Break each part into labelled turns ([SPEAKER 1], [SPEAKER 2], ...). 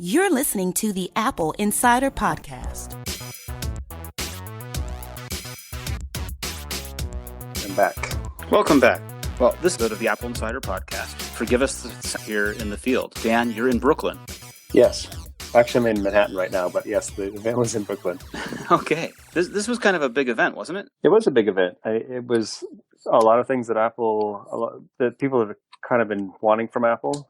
[SPEAKER 1] You're listening to the Apple Insider Podcast.
[SPEAKER 2] I'm back.
[SPEAKER 3] Welcome back. Well, this is of the Apple Insider Podcast. Forgive us here in the field. Dan, you're in Brooklyn.
[SPEAKER 2] Yes. Actually, I'm in Manhattan right now, but yes, the event was in Brooklyn.
[SPEAKER 3] Okay. This was kind of a big event, wasn't it?
[SPEAKER 2] It was a big event. It was a lot of things that that people have kind of been wanting from Apple.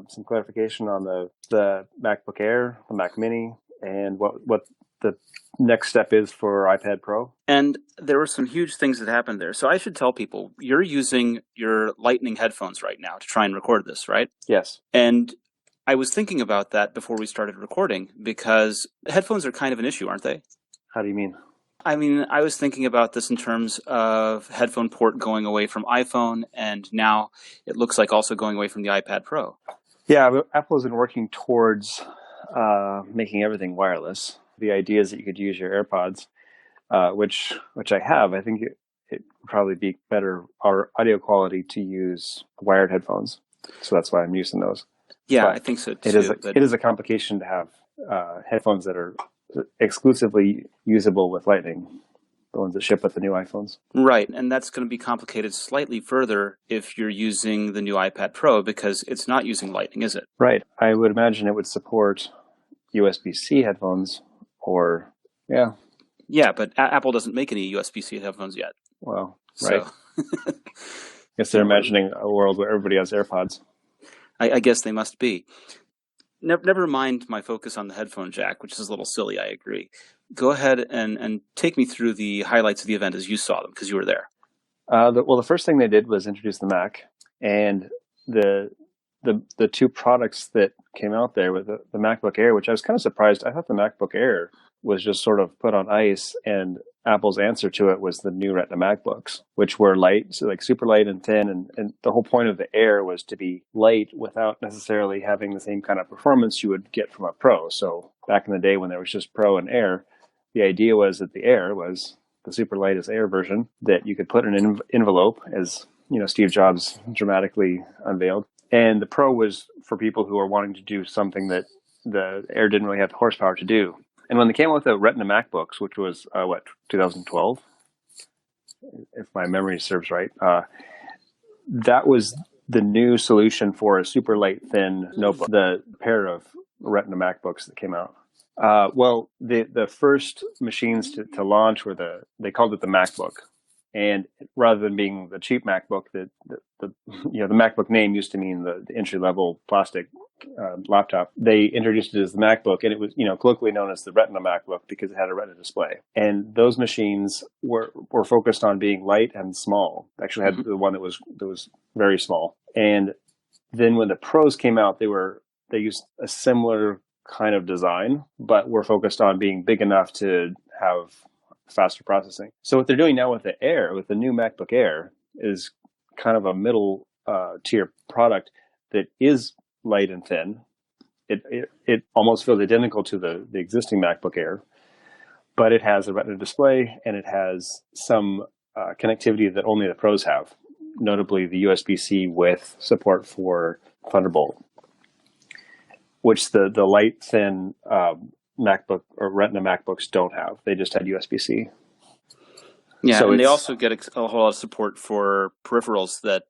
[SPEAKER 2] Some clarification on the MacBook Air, the Mac Mini, and what the next step is for iPad Pro.
[SPEAKER 3] And there were some huge things that happened there. So I should tell people, you're using your Lightning headphones right now to try and record this, right?
[SPEAKER 2] Yes.
[SPEAKER 3] And I was thinking about that before we started recording, because headphones are kind of an issue, aren't they?
[SPEAKER 2] How do you mean?
[SPEAKER 3] I mean, I was thinking about this in terms of headphone port going away from iPhone, and now it looks like also going away from the iPad Pro.
[SPEAKER 2] Yeah, but Apple has been working towards making everything wireless. The idea is that you could use your AirPods, which I have. I think it would probably be better our audio quality to use wired headphones. So that's why I'm using those.
[SPEAKER 3] Yeah,
[SPEAKER 2] but
[SPEAKER 3] I think so too.
[SPEAKER 2] It is a complication to have headphones that are exclusively usable with Lightning, the ones that ship with the new iPhones.
[SPEAKER 3] Right, and that's going to be complicated slightly further if you're using the new iPad Pro, because it's not using Lightning, is it?
[SPEAKER 2] Right. I would imagine it would support USB-C headphones or, yeah.
[SPEAKER 3] Yeah, but Apple doesn't make any USB-C headphones yet.
[SPEAKER 2] Well, right.
[SPEAKER 3] So.
[SPEAKER 2] Guess they're imagining a world where everybody has AirPods.
[SPEAKER 3] I guess they must be. Never mind my focus on the headphone jack, which is a little silly, I agree. Go ahead and take me through the highlights of the event as you saw them, because you were there.
[SPEAKER 2] The first thing they did was introduce the Mac, and the two products that came out there with the MacBook Air, which I was kind of surprised. I thought the MacBook Air was just sort of put on ice, and Apple's answer to it was the new Retina MacBooks, which were light, so like super light and thin. And the whole point of the Air was to be light without necessarily having the same kind of performance you would get from a Pro. So back in the day when there was just Pro and Air, the idea was that the Air was the super light as Air version that you could put in an envelope, as Steve Jobs dramatically unveiled. And the Pro was for people who are wanting to do something that the Air didn't really have the horsepower to do. And when they came out with the Retina MacBooks, which was, 2012, if my memory serves right, that was the new solution for a super light, thin notebook, the pair of Retina MacBooks that came out. The first machines to launch they called it the MacBook. And rather than being the cheap MacBook, the MacBook name used to mean the entry-level plastic laptop. They introduced it as the MacBook, and it was colloquially known as the Retina MacBook because it had a Retina display. And those machines were focused on being light and small. Actually, had the one that was very small. And then when the Pros came out, they used a similar kind of design, but were focused on being big enough to have faster processing. So what they're doing now with the Air, with the new MacBook Air, is kind of a middle tier product that is light and thin. It almost feels identical to the existing MacBook Air, but it has a Retina display and it has some connectivity that only the Pros have, notably the USB-C with support for Thunderbolt, which the light, thin MacBook or Retina MacBooks don't have. They just had USB-C.
[SPEAKER 3] Yeah,
[SPEAKER 2] so
[SPEAKER 3] and they also get a whole lot of support for peripherals that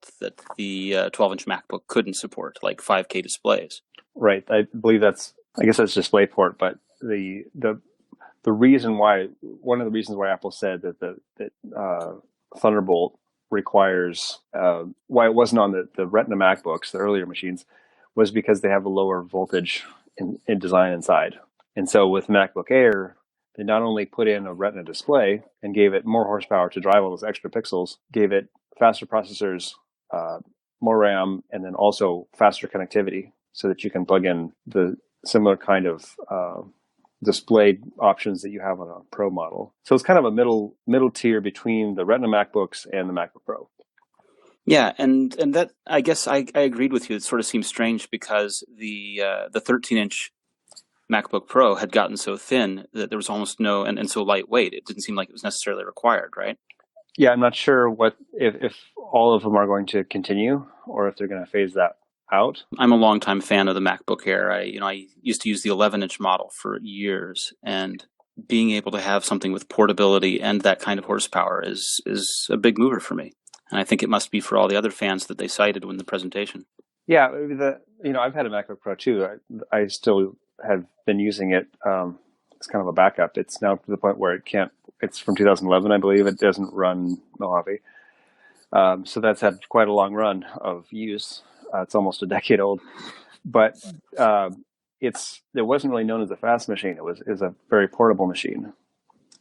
[SPEAKER 3] the 12-inch MacBook couldn't support, like 5K displays.
[SPEAKER 2] Right. I believe that's DisplayPort, but the reason why, one of the reasons why Apple said that Thunderbolt requires, why it wasn't on the Retina MacBooks, the earlier machines, was because they have a lower voltage in design inside. And so with MacBook Air, they not only put in a Retina display and gave it more horsepower to drive all those extra pixels, gave it faster processors, more RAM, and then also faster connectivity so that you can plug in the similar kind of display options that you have on a Pro model. So it's kind of a middle tier between the Retina MacBooks and the MacBook Pro.
[SPEAKER 3] Yeah, and that, I guess I agreed with you. It sort of seems strange because the 13-inch MacBook Pro had gotten so thin that there was almost no, and so lightweight, it didn't seem like it was necessarily required, right?
[SPEAKER 2] Yeah, I'm not sure if all of them are going to continue or if they're going to phase that out.
[SPEAKER 3] I'm a longtime fan of the MacBook Air. I used to use the 11-inch model for years, and being able to have something with portability and that kind of horsepower is a big mover for me. And I think it must be for all the other fans that they cited in the presentation.
[SPEAKER 2] Yeah, I've had a MacBook Pro too. I still have been using it. It's kind of a backup. It's now to the point where it can't. It's from 2011, I believe. It doesn't run Mojave. So that's had quite a long run of use. It's almost a decade old, but it wasn't really known as a fast machine. It was a very portable machine,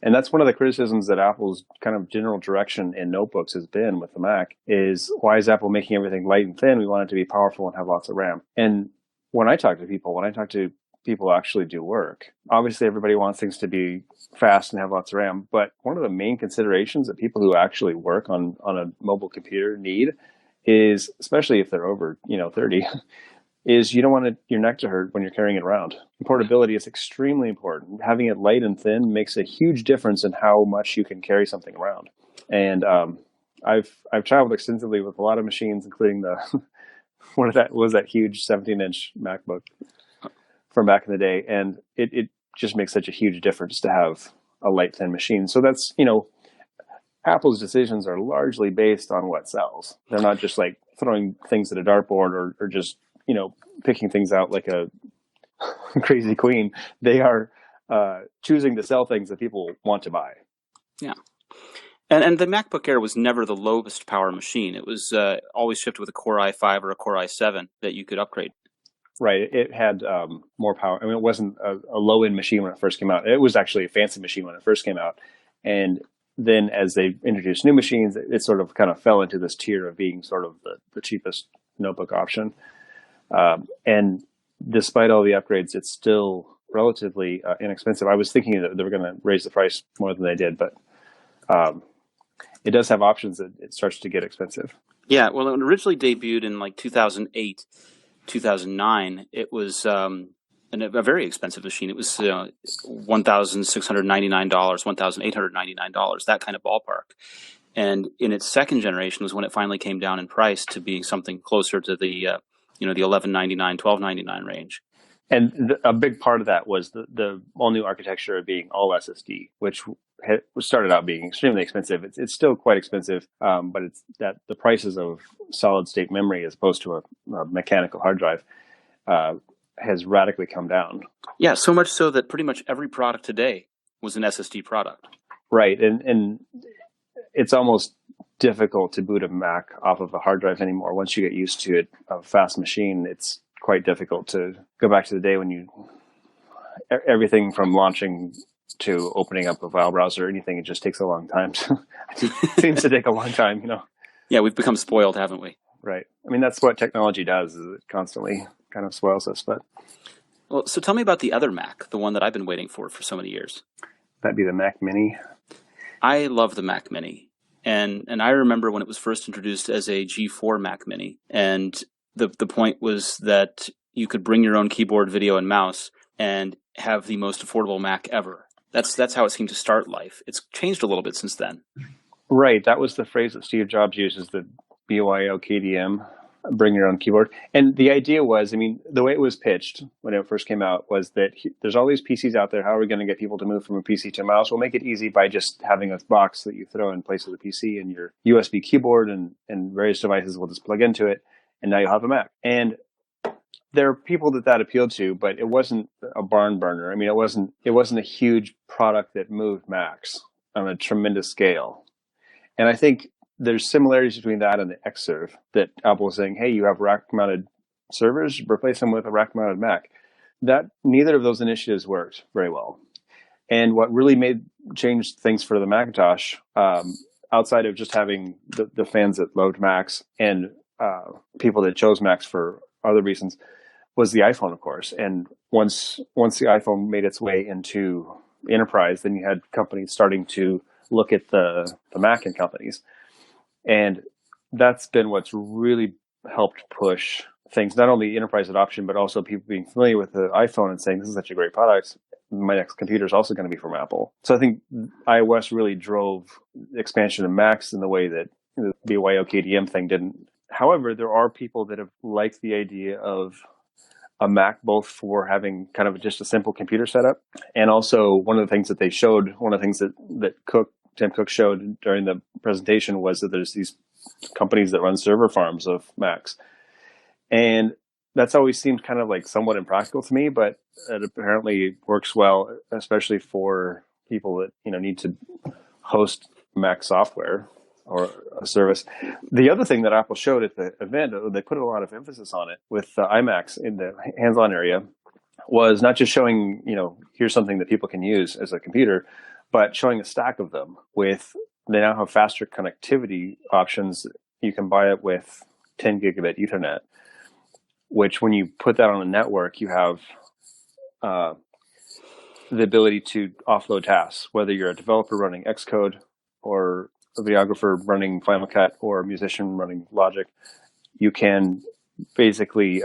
[SPEAKER 2] and that's one of the criticisms that Apple's kind of general direction in notebooks has been with the Mac is, why is Apple making everything light and thin? We want it to be powerful and have lots of RAM. And when I talk to people who actually do work, obviously everybody wants things to be fast and have lots of RAM. But one of the main considerations that people who actually work on a mobile computer need is, especially if they're over 30, is you don't want your neck to hurt when you're carrying it around. Portability is extremely important. Having it light and thin makes a huge difference in how much you can carry something around. And I've traveled extensively with a lot of machines, including that huge 17-inch MacBook from back in the day, and it just makes such a huge difference to have a light, thin machine. So that's, Apple's decisions are largely based on what sells. They're not just like throwing things at a dartboard or just picking things out like a crazy queen. They are choosing to sell things that people want to buy.
[SPEAKER 3] Yeah. And the MacBook Air was never the lowest power machine. It was always shipped with a Core i5 or a Core i7 that you could upgrade.
[SPEAKER 2] Right. It had more power. I mean, it wasn't a low-end machine when it first came out. It was actually a fancy machine when it first came out. And then as they introduced new machines, it sort of kind of fell into this tier of being sort of the cheapest notebook option. And despite all the upgrades, it's still relatively inexpensive. I was thinking that they were going to raise the price more than they did, but it does have options that it starts to get expensive.
[SPEAKER 3] Yeah, well, it originally debuted in like 2008, 2009. It was a very expensive machine. It was $1,699, $1,899, that kind of ballpark. And in its second generation was when it finally came down in price to being something closer to the $1,199, $1,299 range.
[SPEAKER 2] And a big part of that was the all new architecture of being all SSD, which started out being extremely expensive. It's still quite expensive, but it's that the prices of solid state memory as opposed to a mechanical hard drive has radically come down.
[SPEAKER 3] Yeah, so much so that pretty much every product today was an SSD product.
[SPEAKER 2] Right, and it's almost difficult to boot a Mac off of a hard drive anymore. Once you get used to it, a fast machine, it's quite difficult to go back to the day when everything from launching to opening up a file browser or anything, it just takes a long time. It seems to take a long time,
[SPEAKER 3] Yeah, we've become spoiled, haven't we?
[SPEAKER 2] Right. I mean, that's what technology does, is it constantly kind of spoils us. But
[SPEAKER 3] well, so tell me about the other Mac, the one that I've been waiting for so many years.
[SPEAKER 2] That'd be the Mac Mini.
[SPEAKER 3] I love the Mac Mini. And I remember when it was first introduced as a G4 Mac Mini. And the point was that you could bring your own keyboard, video, and mouse and have the most affordable Mac ever. That's how it seemed to start life. It's changed a little bit since then. Right.
[SPEAKER 2] That was the phrase that Steve Jobs uses, the BYOKDM, bring your own keyboard. And the idea was, I mean, the way it was pitched when it first came out was that there's all these PCs out there. How are we going to get people to move from a PC to a mouse? We'll make it easy by just having a box that you throw in place of the PC, and your USB keyboard and various devices will just plug into it. And now you'll have a Mac. And there are people that appealed to, but it wasn't a barn burner. I mean, it wasn't a huge product that moved Macs on a tremendous scale. And I think there's similarities between that and the Xserve, that Apple is saying, hey, you have rack-mounted servers, replace them with a rack-mounted Mac. That neither of those initiatives worked very well. And what really changed things for the Macintosh, outside of just having the fans that loved Macs and people that chose Macs for other reasons, was the iPhone, of course. And once the iPhone made its way into enterprise, then you had companies starting to look at the Mac in companies. And that's been what's really helped push things, not only enterprise adoption, but also people being familiar with the iPhone and saying, this is such a great product. My next computer is also going to be from Apple. So I think iOS really drove the expansion of Macs in the way that the BYOKDM thing didn't. However, there are people that have liked the idea of a Mac, both for having kind of just a simple computer setup, and also one of the things that Tim Cook showed during the presentation was that there's these companies that run server farms of Macs, and that's always seemed kind of like somewhat impractical to me, but it apparently works well, especially for people that need to host Mac software or a service. The other thing that Apple showed at the event, they put a lot of emphasis on it with iMacs in the hands-on area, was not just showing, here's something that people can use as a computer, but showing a stack of them they now have faster connectivity options. You can buy it with 10 gigabit Ethernet, which when you put that on a network, you have the ability to offload tasks, whether you're a developer running Xcode or a videographer running Final Cut or a musician running Logic. You can basically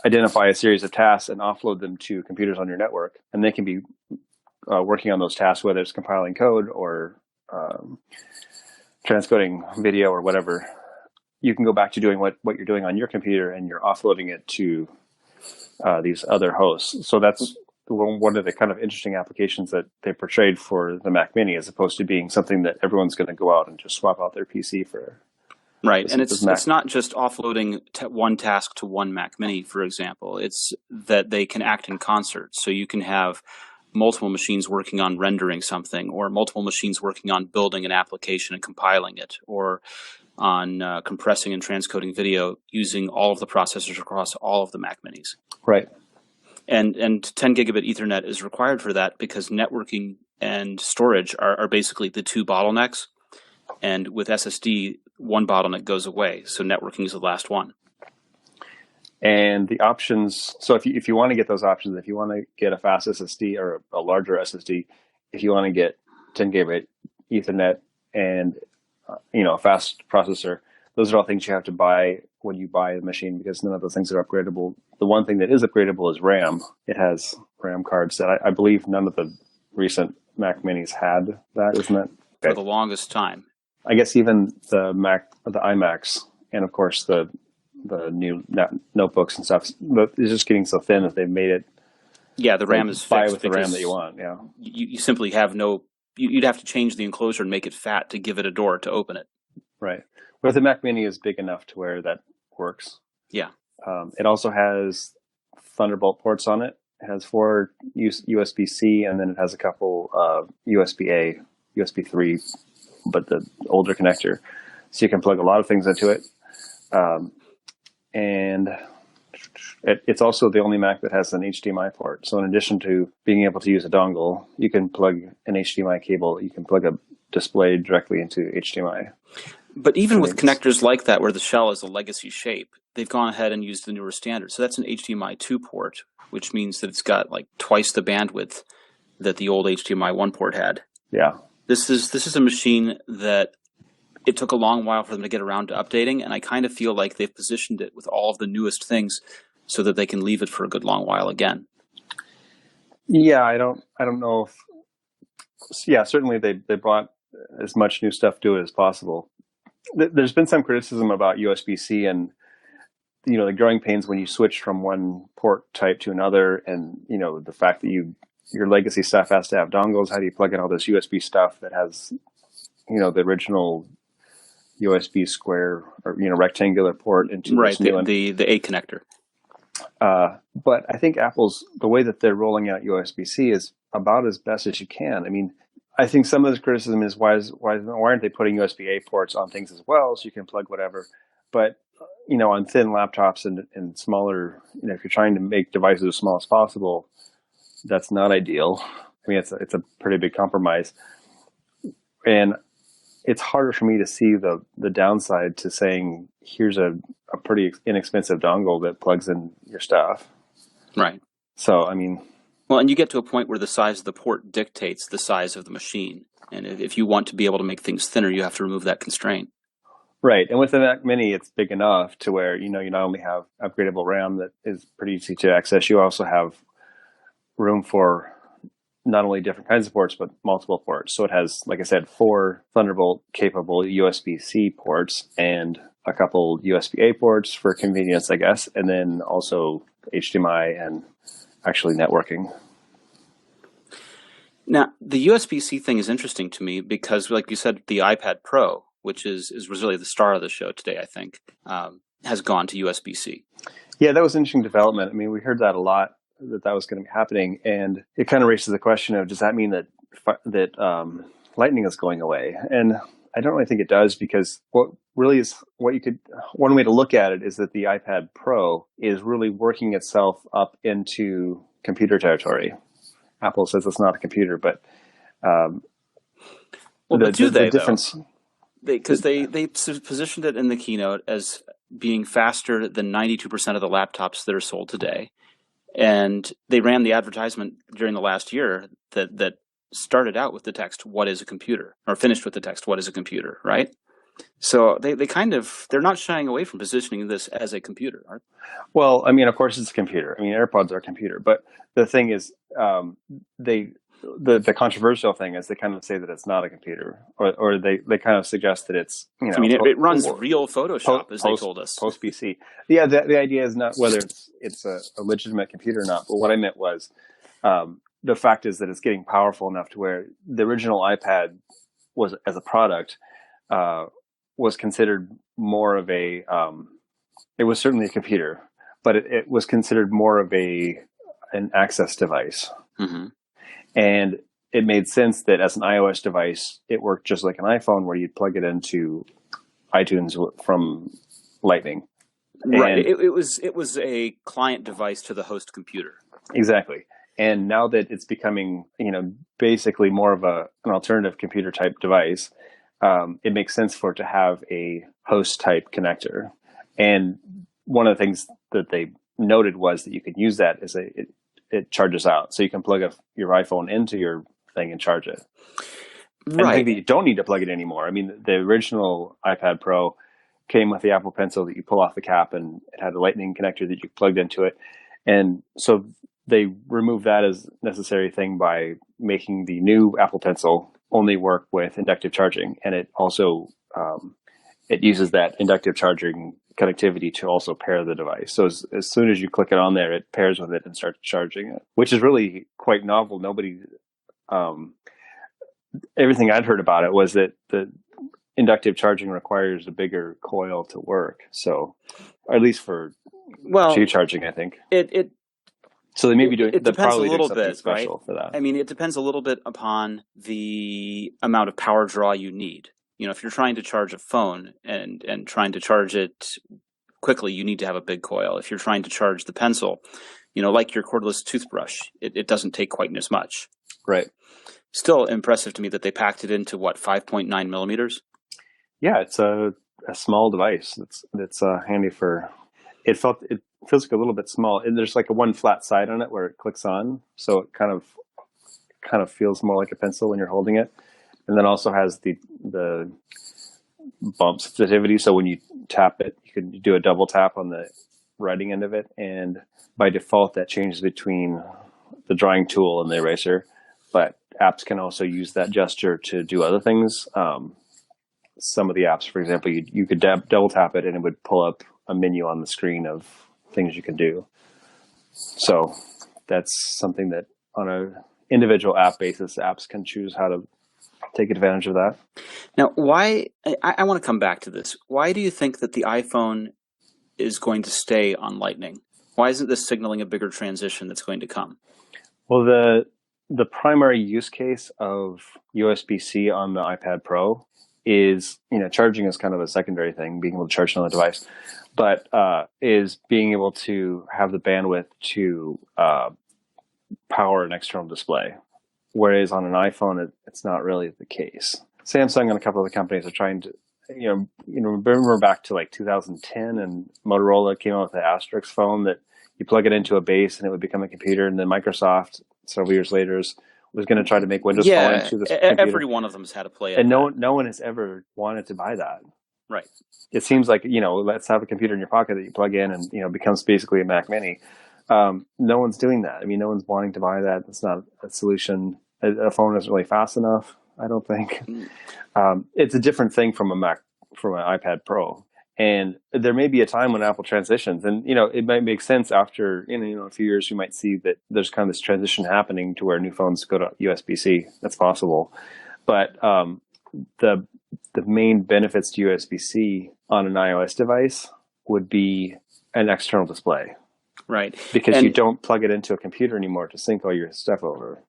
[SPEAKER 2] identify a series of tasks and offload them to computers on your network, and they can be working on those tasks, whether it's compiling code or transcoding video or whatever. You can go back to doing what you're doing on your computer, and you're offloading it to these other hosts. So that's one of the kind of interesting applications that they portrayed for the Mac Mini, as opposed to being something that everyone's going to go out and just swap out their PC for.
[SPEAKER 3] Right, and it's not just offloading one task to one Mac Mini, for example. It's that they can act in concert. So you can have multiple machines working on rendering something, or multiple machines working on building an application and compiling it, or on compressing and transcoding video using all of the processors across all of the Mac Minis.
[SPEAKER 2] Right.
[SPEAKER 3] And 10 gigabit Ethernet is required for that because networking and storage are basically the two bottlenecks. And with SSD, one bottleneck goes away. So networking is the last one.
[SPEAKER 2] And the options, so if you want to get those options, if you want to get a fast SSD or a larger SSD, if you want to get 10 gigabit Ethernet and a fast processor, those are all things you have to buy when you buy the machine, because none of those things are upgradable. The one thing that is upgradable is RAM. It has RAM cards that I believe none of the recent Mac Minis had that, isn't it? Okay.
[SPEAKER 3] For the longest time.
[SPEAKER 2] I guess even the iMacs, and of course the new notebooks and stuff, but it's just getting so thin that they've made it.
[SPEAKER 3] Yeah, the RAM is fixed.
[SPEAKER 2] Buy with the RAM that you want. Yeah,
[SPEAKER 3] you simply have no. You'd have to change the enclosure and make it fat to give it a door to open it.
[SPEAKER 2] Right. But the Mac Mini is big enough to where that works.
[SPEAKER 3] Yeah.
[SPEAKER 2] It also has Thunderbolt ports on it. It has 4 USB-C, and then it has a couple USB-A, USB 3, but the older connector. So you can plug a lot of things into it. And it's also the only Mac that has an HDMI port. So in addition to being able to use a dongle, you can plug an HDMI cable. You can plug a display directly into HDMI.
[SPEAKER 3] But even with connectors like that, where the shell is a legacy shape, they've gone ahead and used the newer standard. So that's an HDMI 2 port, which means that it's got like twice the bandwidth that the old HDMI 1 port had.
[SPEAKER 2] Yeah.
[SPEAKER 3] This is a machine that it took a long while for them to get around to updating, and I kind of feel like they've positioned it with all of the newest things so that they can leave it for a good long while again.
[SPEAKER 2] Yeah, I don't know if. Yeah, certainly they brought as much new stuff to it as possible. There's been some criticism about USB-C and the growing pains when you switch from one port type to another, and the fact that your legacy stuff has to have dongles. How do you plug in all this USB stuff that has the original USB square or rectangular port into
[SPEAKER 3] right
[SPEAKER 2] this new one?
[SPEAKER 3] the A connector.
[SPEAKER 2] But I think the way that they're rolling out USB-C is about as best as you can. I mean, I think some of this criticism is why aren't they putting USB-A ports on things as well, so you can plug whatever? But on thin laptops and smaller, if you're trying to make devices as small as possible, that's not ideal. I mean, it's a pretty big compromise, and it's harder for me to see the downside to saying here's a pretty inexpensive dongle that plugs in your stuff.
[SPEAKER 3] Right.
[SPEAKER 2] So I mean.
[SPEAKER 3] Well, and you get to a point where the size of the port dictates the size of the machine. And if you want to be able to make things thinner, you have to remove that constraint.
[SPEAKER 2] Right. And with the Mac Mini, it's big enough to where, you not only have upgradable RAM that is pretty easy to access, you also have room for not only different kinds of ports, but multiple ports. So it has, like I said, 4 Thunderbolt capable USB-C ports and a couple USB-A ports for convenience, I guess, and then also HDMI and actually networking.
[SPEAKER 3] Now, the USB-C thing is interesting to me because, like you said, the iPad Pro, which is really the star of the show today, I think, has gone to USB-C.
[SPEAKER 2] Yeah, that was an interesting development. I mean, we heard that a lot, that was going to be happening, and it kind of raises the question of, does that mean that Lightning is going away? And I don't really think it does, because one way to look at it is that the iPad Pro is really working itself up into computer territory. Apple says it's not a computer, but
[SPEAKER 3] the
[SPEAKER 2] difference,
[SPEAKER 3] because they positioned it in the keynote as being faster than 92% of the laptops that are sold today. And they ran the advertisement during the last year that started out with the text, "What is a computer?" or finished with the text, "What is a computer?" Right? So they're not shying away from positioning this as a computer, are they?
[SPEAKER 2] Well, I mean, of course it's a computer. I mean, AirPods are a computer, but the thing is, the controversial thing is they kind of say that it's not a computer, or they kind of suggest that it's,
[SPEAKER 3] I mean, it runs real Photoshop, as they told us.
[SPEAKER 2] Post PC. Yeah, the idea is not whether it's a legitimate computer or not, but what I meant was, the fact is that it's getting powerful enough to where the original iPad was, as a product, was considered more of a, it was certainly a computer, but it was considered more of an access device.
[SPEAKER 3] Mm-hmm.
[SPEAKER 2] And it made sense that as an iOS device, it worked just like an iPhone, where you'd plug it into iTunes from Lightning.
[SPEAKER 3] Right. It was a client device to the host computer.
[SPEAKER 2] Exactly. And now that it's becoming, basically more of an alternative computer type device, it makes sense for it to have a host type connector. And one of the things that they noted was that you could use that as it charges out. So you can plug your iPhone into your thing and charge it. Right. And I think that you don't need to plug it anymore. I mean, the original iPad Pro came with the Apple Pencil that you pull off the cap, and it had a Lightning connector that you plugged into it. And so they removed that as a necessary thing by making the new Apple Pencil only work with inductive charging. And it also, it uses that inductive charging connectivity to also pair the device. So as soon as you click it on there, it pairs with it and starts charging it, which is really quite novel. Everything I'd heard about it was that the inductive charging requires a bigger coil to work. So, or at least for Qi charging, I think. So they may be doing.
[SPEAKER 3] It depends a little bit,
[SPEAKER 2] special
[SPEAKER 3] right?
[SPEAKER 2] For that.
[SPEAKER 3] I mean, it depends a little bit upon the amount of power draw you need. If you're trying to charge a phone and trying to charge it quickly, you need to have a big coil. If you're trying to charge the pencil, like your cordless toothbrush, it doesn't take quite as much.
[SPEAKER 2] Right. Still
[SPEAKER 3] impressive to me that they packed it into 5.9 millimeters.
[SPEAKER 2] Yeah, it's a small device. That's handy for. It feels like a little bit small, and there's like a one flat side on it where it clicks on, so it kind of feels more like a pencil when you're holding it. And then also has the bump sensitivity. So when you tap it, you can do a double tap on the writing end of it. And by default, that changes between the drawing tool and the eraser. But apps can also use that gesture to do other things. Some of the apps, for example, you could double tap it and it would pull up a menu on the screen of things you can do. So that's something that on an individual app basis, apps can choose how to take advantage of that.
[SPEAKER 3] Now, why, I want to come back to this. Why do you think that the iPhone is going to stay on Lightning? Why isn't this signaling a bigger transition that's going to come?
[SPEAKER 2] Well, the primary use case of USB-C on the iPad Pro is, charging is kind of a secondary thing, being able to charge on the device, but is being able to have the bandwidth to power an external display. Whereas on an iPhone, it's not really the case. Samsung and a couple of the companies are trying to, remember back to like 2010, and Motorola came out with the Asterisk phone that you plug it into a base and it would become a computer. And then Microsoft, several years later, was going to try to make Windows Phone into this computer.
[SPEAKER 3] Every one of them has had to play it.
[SPEAKER 2] And no one has ever wanted to buy that.
[SPEAKER 3] Right.
[SPEAKER 2] It seems like, let's have a computer in your pocket that you plug in and, becomes basically a Mac Mini. No one's doing that. I mean, no one's wanting to buy that. It's not a solution. A phone isn't really fast enough, I don't think. It's a different thing from an iPad Pro. And there may be a time when Apple transitions, and it might make sense after a few years. You might see that there's kind of this transition happening to where new phones go to USB-C. That's possible, but the main benefits to USB-C on an iOS device would be an external display,
[SPEAKER 3] right?
[SPEAKER 2] Because you don't plug it into a computer anymore to sync all your stuff over.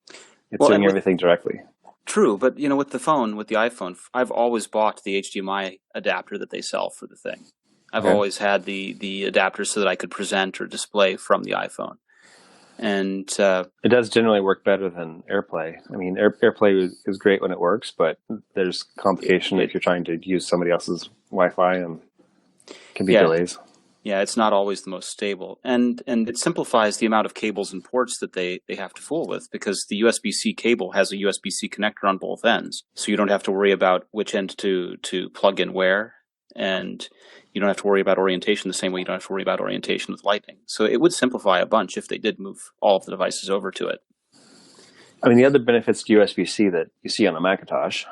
[SPEAKER 2] It's doing everything directly.
[SPEAKER 3] True, but with the iPhone, I've always bought the HDMI adapter that they sell for the thing. I've always had the adapter so that I could present or display from the iPhone. And
[SPEAKER 2] it does generally work better than AirPlay. I mean, AirPlay is great when it works, but there's complication if you're trying to use somebody else's Wi-Fi, and can be delays.
[SPEAKER 3] Yeah, it's not always the most stable. And it simplifies the amount of cables and ports that they have to fool with, because the USB-C cable has a USB-C connector on both ends. So you don't have to worry about which end to plug in where. And you don't have to worry about orientation the same way you don't have to worry about orientation with Lightning. So it would simplify a bunch if they did move all of the devices over to it.
[SPEAKER 2] I mean, the other benefits to USB-C that you see on a Macintosh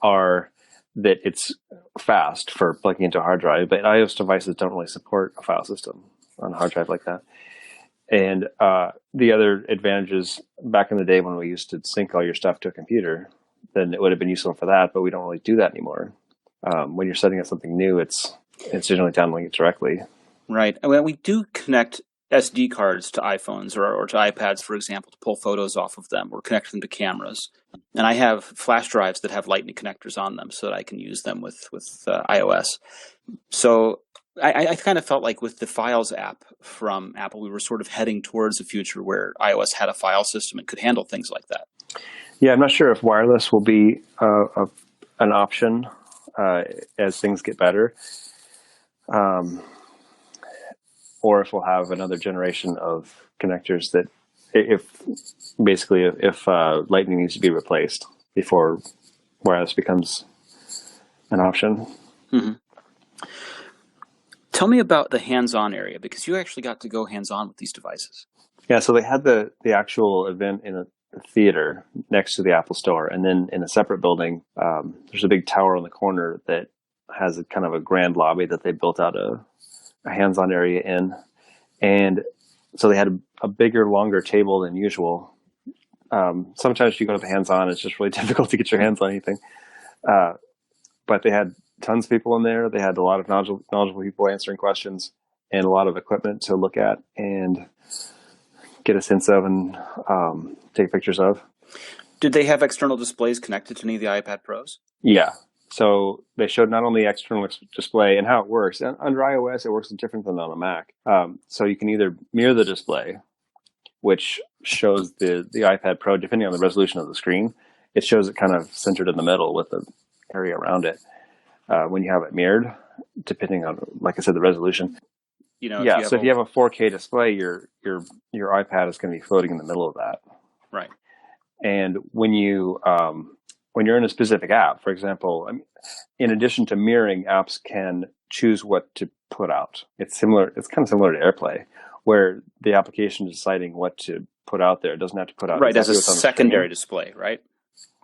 [SPEAKER 2] are that it's fast for plugging into a hard drive, but iOS devices don't really support a file system on a hard drive like that. And the other advantages, back in the day when we used to sync all your stuff to a computer, then it would have been useful for that, but we don't really do that anymore. When you're setting up something new, it's generally downloading it directly.
[SPEAKER 3] Right. Well, we do connect SD cards to iPhones or to iPads, for example, to pull photos off of them or connect them to cameras. And I have flash drives that have Lightning connectors on them so that I can use them with iOS. So I kind of felt like with the Files app from Apple, we were sort of heading towards a future where iOS had a file system and could handle things like that.
[SPEAKER 2] Yeah, I'm not sure if wireless will be an option as things get better. Or if we'll have another generation of connectors that if Lightning needs to be replaced before wireless becomes an option.
[SPEAKER 3] Mm-hmm. Tell me about the hands-on area, because you actually got to go hands-on with these devices.
[SPEAKER 2] Yeah, so they had the actual event in a theater next to the Apple Store, and then in a separate building, there's a big tower on the corner that has a kind of a grand lobby that they built out a hands-on area in. And so they had a bigger, longer table than usual. Sometimes if you go to the hands-on, it's just really difficult to get your hands on anything. But they had tons of people in there. They had a lot of knowledgeable people answering questions and a lot of equipment to look at and get a sense of and take pictures of.
[SPEAKER 3] Did they have external displays connected to any of the iPad Pros?
[SPEAKER 2] Yeah. So they showed not only external display and how it works. And under iOS, it works different than on a Mac. So you can either mirror the display, which shows the iPad Pro, depending on the resolution of the screen, it shows it kind of centered in the middle with the area around it. When you have it mirrored, depending on, like I said, the resolution. So if you have a 4K display, your iPad is going to be floating in the middle of that.
[SPEAKER 3] Right.
[SPEAKER 2] And when you're in a specific app, for example, in addition to mirroring, apps can choose what to put out. It's kind of similar to AirPlay, where the application is deciding what to put out there. It doesn't have to put out
[SPEAKER 3] exactly as a secondary display, right?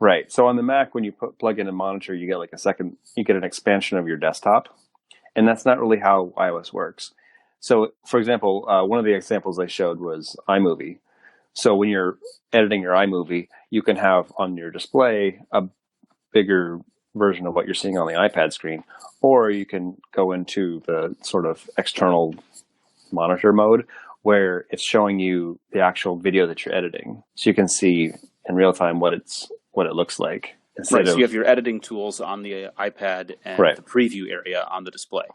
[SPEAKER 2] Right. So on the Mac, when you plug in a monitor, you get an expansion of your desktop, and that's not really how iOS works. So, for example, one of the examples I showed was iMovie. So when you're editing your iMovie, you can have on your display a bigger version of what you're seeing on the iPad screen, or you can go into the sort of external monitor mode where it's showing you the actual video that you're editing. So you can see in real time what it looks like.
[SPEAKER 3] Right, so you have your editing tools on the iPad and the preview area on the display.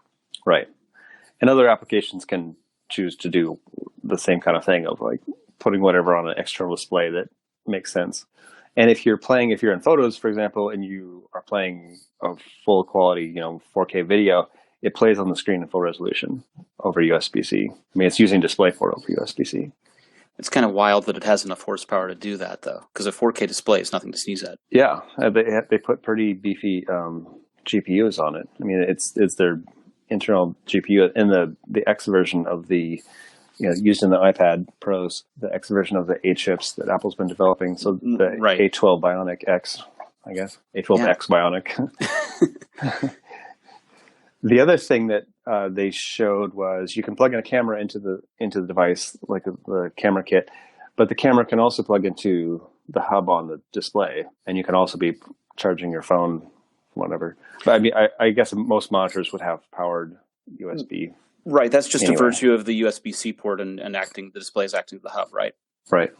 [SPEAKER 2] Right. And other applications can choose to do the same kind of thing of like putting whatever on an external display that makes sense. And if you're in Photos, for example, and you are playing a full quality, 4K video, it plays on the screen in full resolution over USB-C. It's using DisplayPort over USB-C.
[SPEAKER 3] It's kind of wild that it has enough horsepower to do that, though, because a 4K display is nothing to sneeze at.
[SPEAKER 2] Yeah, they put pretty beefy GPUs on it. It's their internal GPU in the X version of the used in the iPad Pros, the X version of the A chips that Apple's been developing. So the A12 Bionic X, I guess, A12X Bionic. The other thing that they showed was you can plug in a camera into the device, like the camera kit, but the camera can also plug into the hub on the display, and you can also be charging your phone, whatever. But I mean, I guess most monitors would have powered USB.
[SPEAKER 3] Right, that's just a virtue of the USB-C port and the display is acting as the hub, right?
[SPEAKER 2] Right.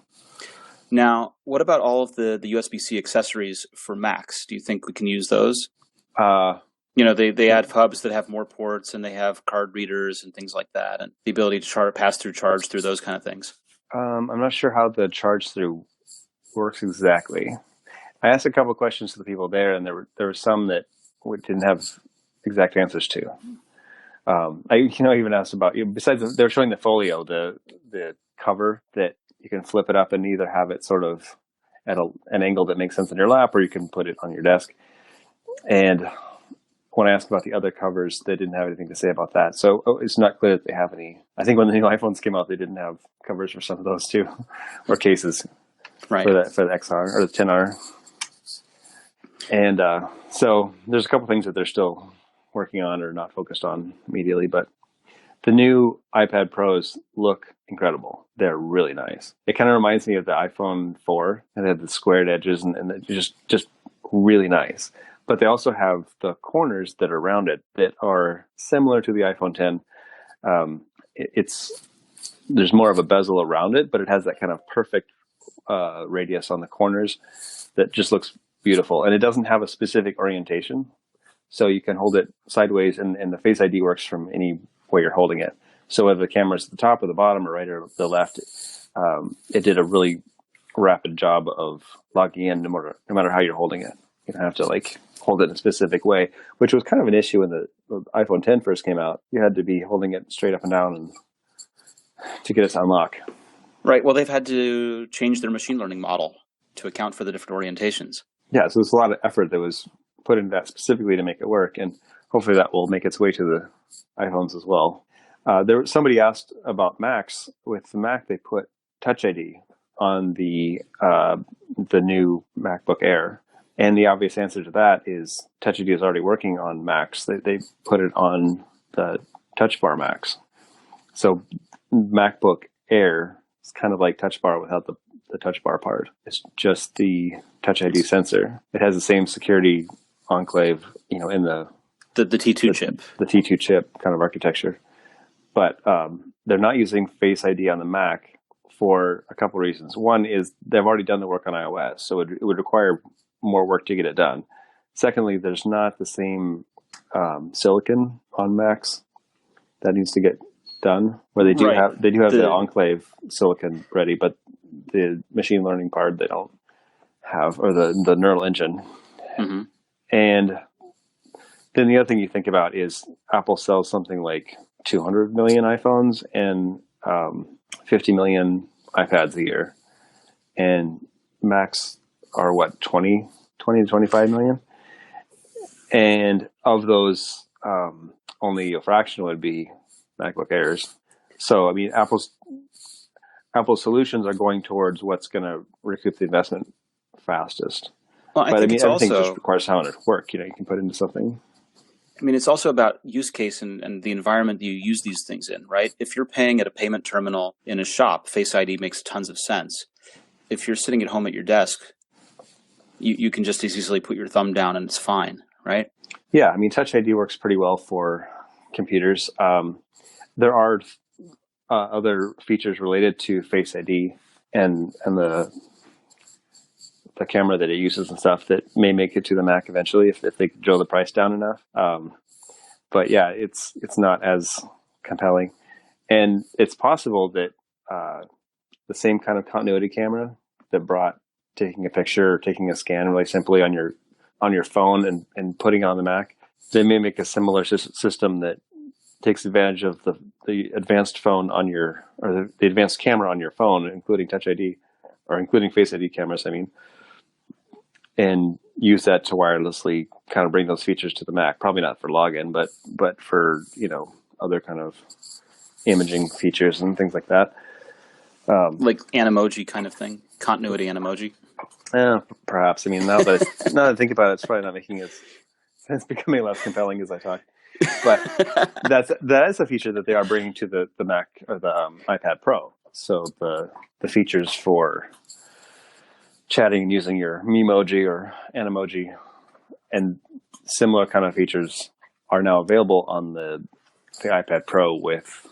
[SPEAKER 3] Now, what about all of the USB-C accessories for Macs? Do you think we can use those? They add hubs that have more ports, and they have card readers and things like that, and the ability to pass through charge through those kind of things.
[SPEAKER 2] I'm not sure how the charge through works exactly. I asked a couple of questions to the people there, and there were some that we didn't have exact answers to. I even asked about, besides they were showing the folio, the cover that you can flip it up and either have it sort of at an angle that makes sense in your lap, or you can put it on your desk. And when I asked about the other covers, they didn't have anything to say about that. So it's not clear that they have any. I think when the new iPhones came out, they didn't have covers for some of those too, or cases for the XR or the 10R. And so there's a couple things that they're still working on or not focused on immediately, but the new iPad Pros look incredible. They're really nice. It kind of reminds me of the iPhone 4, and they had the squared edges, and they're just really nice. But they also have the corners that are rounded that are similar to the iPhone 10. There's more of a bezel around it, but it has that kind of perfect radius on the corners that just looks beautiful. And it doesn't have a specific orientation. So you can hold it sideways, and the Face ID works from any way you're holding it. So whether the camera's at the top or the bottom or right or the left, it did a really rapid job of logging in no matter how you're holding it. You don't have to hold it in a specific way, which was kind of an issue when the iPhone 10 first came out. You had to be holding it straight up and down to get it to unlock.
[SPEAKER 3] Right. Well, they've had to change their machine learning model to account for the different orientations.
[SPEAKER 2] Yeah, so there's a lot of effort that was put into that specifically to make it work, and hopefully that will make its way to the iPhones as well. Somebody asked about Macs. With the Mac, they put Touch ID on the new MacBook Air. And the obvious answer to that is Touch ID is already working on Macs. They put it on the Touch Bar Macs. So MacBook Air is kind of like Touch Bar without the Touch Bar part. It's just the Touch ID sensor. It has the same security enclave, in the
[SPEAKER 3] T2 chip.
[SPEAKER 2] The T2 chip kind of architecture. But they're not using Face ID on the Mac for a couple of reasons. One is they've already done the work on iOS, so it would require more work to get it done. Secondly, there's not the same silicon on Macs that needs to get done. Where they do have the enclave silicon ready, but the machine learning part they don't have, or the neural engine. Mm-hmm. And then the other thing you think about is Apple sells something like 200 million iPhones and 50 million iPads a year, and Macs are 20 to 25 million. And of those, only a fraction would be MacBook Airs. So, I mean, Apple's solutions are going towards what's going to recoup the investment fastest.
[SPEAKER 3] Well, I think
[SPEAKER 2] everything just requires how it work. You can put into something.
[SPEAKER 3] I mean, it's also about use case and the environment that you use these things in, right? If you're paying at a payment terminal in a shop, Face ID makes tons of sense. If you're sitting at home at your desk, you can just as easily put your thumb down and it's fine, right?
[SPEAKER 2] Yeah, I mean, Touch ID works pretty well for computers. There are other features related to Face ID and the camera that it uses and stuff that may make it to the Mac eventually if they drill the price down enough. But yeah, it's not as compelling. And it's possible that the same kind of continuity camera that brought taking a picture or taking a scan really simply on your phone and putting it on the Mac, they may make a similar system that takes advantage of the advanced phone on the advanced camera on your phone, including Touch ID or including Face ID cameras, and use that to wirelessly kind of bring those features to the Mac. Probably not for login, but for, other kind of imaging features and things like that.
[SPEAKER 3] Like Animoji kind of thing, continuity Animoji.
[SPEAKER 2] Perhaps. I mean, now that I think about it, it's probably not making it's becoming less compelling as I talk. But that is a feature that they are bringing to the Mac or the iPad Pro. So the features for chatting and using your Memoji or Animoji and similar kind of features are now available on the iPad Pro with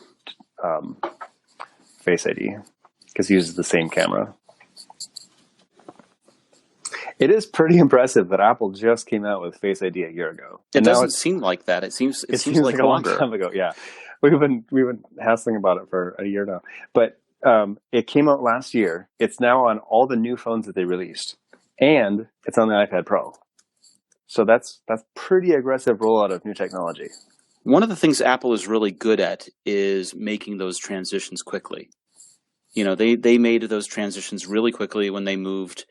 [SPEAKER 2] Face ID because it uses the same camera. It is pretty impressive that Apple just came out with Face ID a year ago.
[SPEAKER 3] It doesn't seem like that. It seems like
[SPEAKER 2] a long time ago. Yeah, we've been hassling about it for a year now. But it came out last year. It's now on all the new phones that they released, and it's on the iPad Pro. So that's pretty aggressive rollout of new technology.
[SPEAKER 3] One of the things Apple is really good at is making those transitions quickly. You know, they made those transitions really quickly when they moved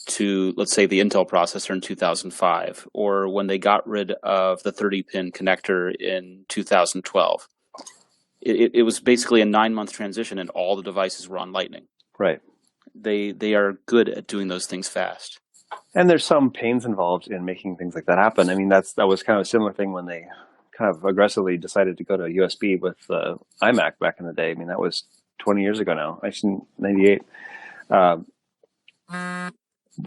[SPEAKER 3] to, let's say, the Intel processor in 2005, or when they got rid of the 30-pin connector in 2012. It was basically a 9-month transition, and all the devices were on Lightning.
[SPEAKER 2] Right.
[SPEAKER 3] They are good at doing those things fast.
[SPEAKER 2] And there's some pains involved in making things like that happen. I mean, that was kind of a similar thing when they kind of aggressively decided to go to USB with the iMac back in the day. I mean, that was 20 years ago now, actually 98,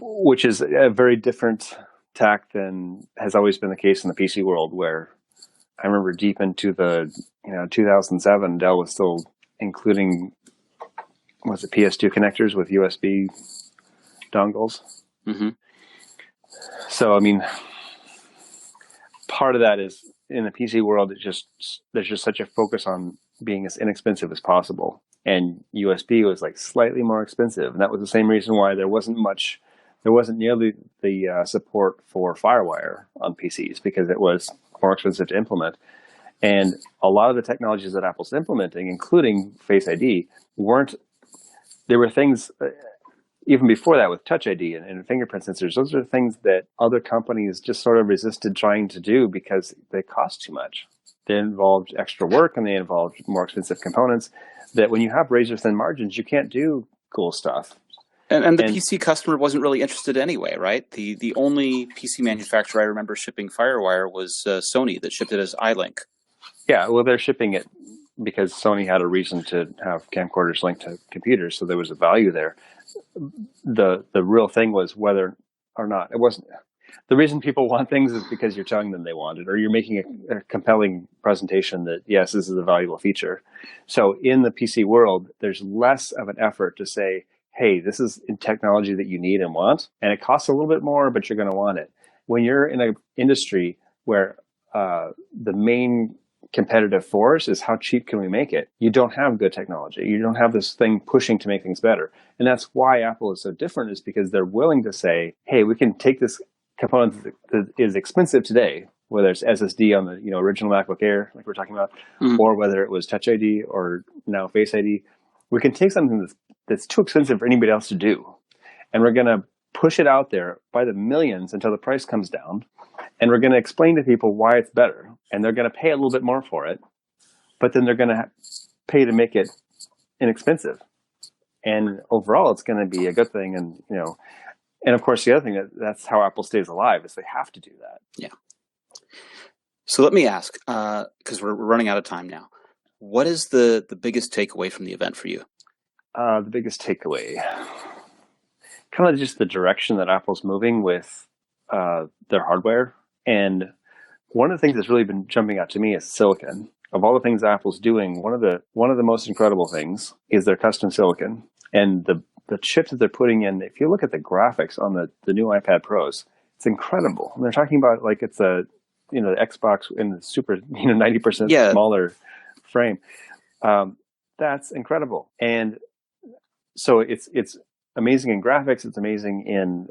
[SPEAKER 2] which is a very different tack than has always been the case in the PC world, where I remember deep into the 2007, Dell was still including, was it PS2 connectors with USB dongles?
[SPEAKER 3] Mm-hmm.
[SPEAKER 2] So, I mean, part of that is in the PC world, there's just such a focus on being as inexpensive as possible. And USB was like slightly more expensive. And that was the same reason why there wasn't nearly the support for FireWire on PCs, because it was more expensive to implement. And a lot of the technologies that Apple's implementing, including Face ID, there were things, even before that with Touch ID and fingerprint sensors, those are things that other companies just sort of resisted trying to do because they cost too much. They involved extra work and they involved more expensive components that when you have razor thin margins, you can't do cool stuff.
[SPEAKER 3] And the PC customer wasn't really interested anyway, right? The only PC manufacturer I remember shipping FireWire was Sony, that shipped it as iLink.
[SPEAKER 2] Yeah, well, they're shipping it because Sony had a reason to have camcorders linked to computers, so there was a value there. The real thing was whether or not it wasn't. The reason people want things is because you're telling them they want it, or you're making a compelling presentation that, yes, this is a valuable feature. So in the PC world, there's less of an effort to say, hey, this is technology that you need and want, and it costs a little bit more, but you're going to want it. When you're in an industry where the main competitive force is how cheap can we make it, you don't have good technology. You don't have this thing pushing to make things better. And that's why Apple is so different, is because they're willing to say, hey, we can take this component that is expensive today, whether it's SSD on the original MacBook Air, like we're talking about, or whether it was Touch ID or now Face ID. We can take something that's too expensive for anybody else to do, and we're going to push it out there by the millions until the price comes down, and we're going to explain to people why it's better, and they're going to pay a little bit more for it, but then they're going to pay to make it inexpensive. And overall, it's going to be a good thing. And of course, the other thing, that's how Apple stays alive, is they have to do that.
[SPEAKER 3] Yeah. So let me ask, because we're running out of time now, what is the biggest takeaway from the event for you?
[SPEAKER 2] The biggest takeaway, kind of just the direction that Apple's moving with their hardware. And one of the things that's really been jumping out to me is silicon. Of all the things Apple's doing, one of the most incredible things is their custom silicon. And the chips that they're putting in, if you look at the graphics on the new iPad Pros, it's incredible. And they're talking about like it's the Xbox in the super 90% smaller frame. That's incredible. And so it's amazing in graphics. It's amazing in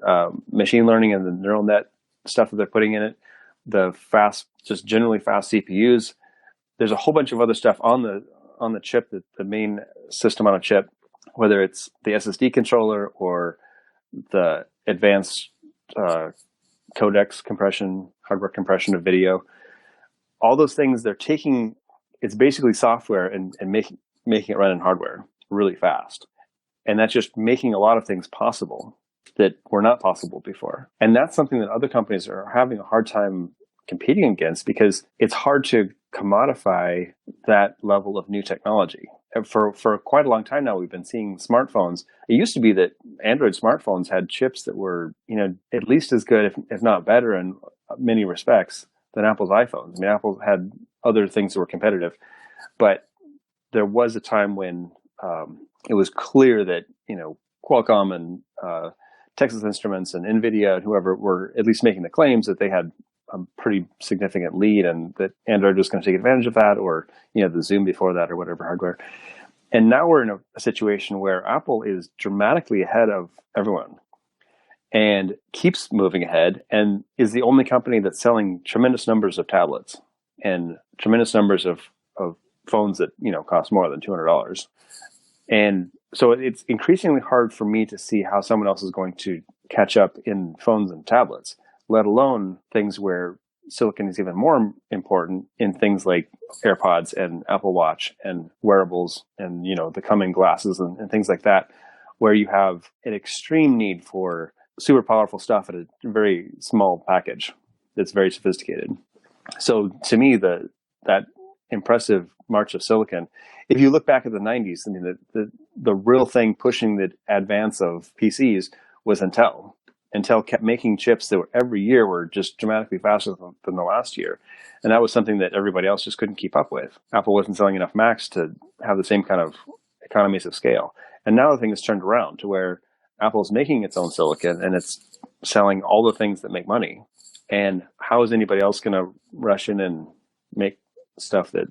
[SPEAKER 2] machine learning and the neural net stuff that they're putting in it. The just generally fast CPUs. There's a whole bunch of other stuff on the chip, the main system on a chip, whether it's the SSD controller or the advanced codecs compression, hardware compression of video. All those things, they're taking, it's basically software and making it run in hardware really fast. And that's just making a lot of things possible that were not possible before. And that's something that other companies are having a hard time competing against, because it's hard to commodify that level of new technology. And for quite a long time now, we've been seeing smartphones. It used to be that Android smartphones had chips that were, at least as good, if not better in many respects, than Apple's iPhones. I mean, Apple had other things that were competitive, but there was a time when it was clear that, Qualcomm and Texas Instruments and NVIDIA and whoever were at least making the claims that they had a pretty significant lead, and that Android was going to take advantage of that, or, the Zoom before that, or whatever hardware. And now we're in a situation where Apple is dramatically ahead of everyone and keeps moving ahead, and is the only company that's selling tremendous numbers of tablets and tremendous numbers of phones that, cost more than $200. And so it's increasingly hard for me to see how someone else is going to catch up in phones and tablets, let alone things where silicon is even more important in things like AirPods and Apple Watch and wearables and, the coming glasses and things like that, where you have an extreme need for super powerful stuff at a very small package that's very sophisticated. So to me, that impressive march of silicon, if you look back at the 90s, I mean, the real thing pushing the advance of PCs was Intel. Intel kept making chips that every year were just dramatically faster than the last year. And that was something that everybody else just couldn't keep up with. Apple wasn't selling enough Macs to have the same kind of economies of scale. And now the thing has turned around to where Apple's making its own silicon and it's selling all the things that make money. And how is anybody else going to rush in and make stuff that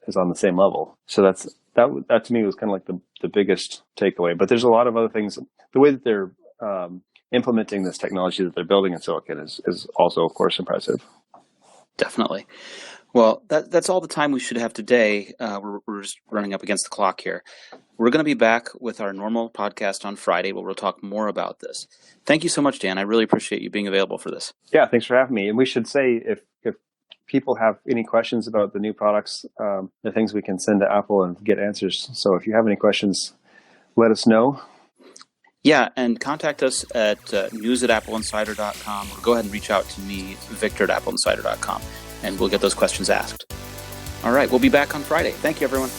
[SPEAKER 2] is on the same level? So that to me was kind of like the biggest takeaway. But there's a lot of other things. The way that they're implementing this technology that they're building in silicon is also, of course, impressive.
[SPEAKER 3] Definitely. Well, that's all the time we should have today. We're just running up against the clock here. We're going to be back with our normal podcast on Friday, where we'll talk more about this. Thank you so much, Dan. I really appreciate you being available for this.
[SPEAKER 2] Yeah, thanks for having me. And we should say, if people have any questions about the new products, the things we can send to Apple and get answers. So if you have any questions, let us know.
[SPEAKER 3] Yeah, and contact us at news@appleinsider.com, or go ahead and reach out to me, Victor at AppleInsider.com, and we'll get those questions asked. All right, we'll be back on Friday. Thank you, everyone.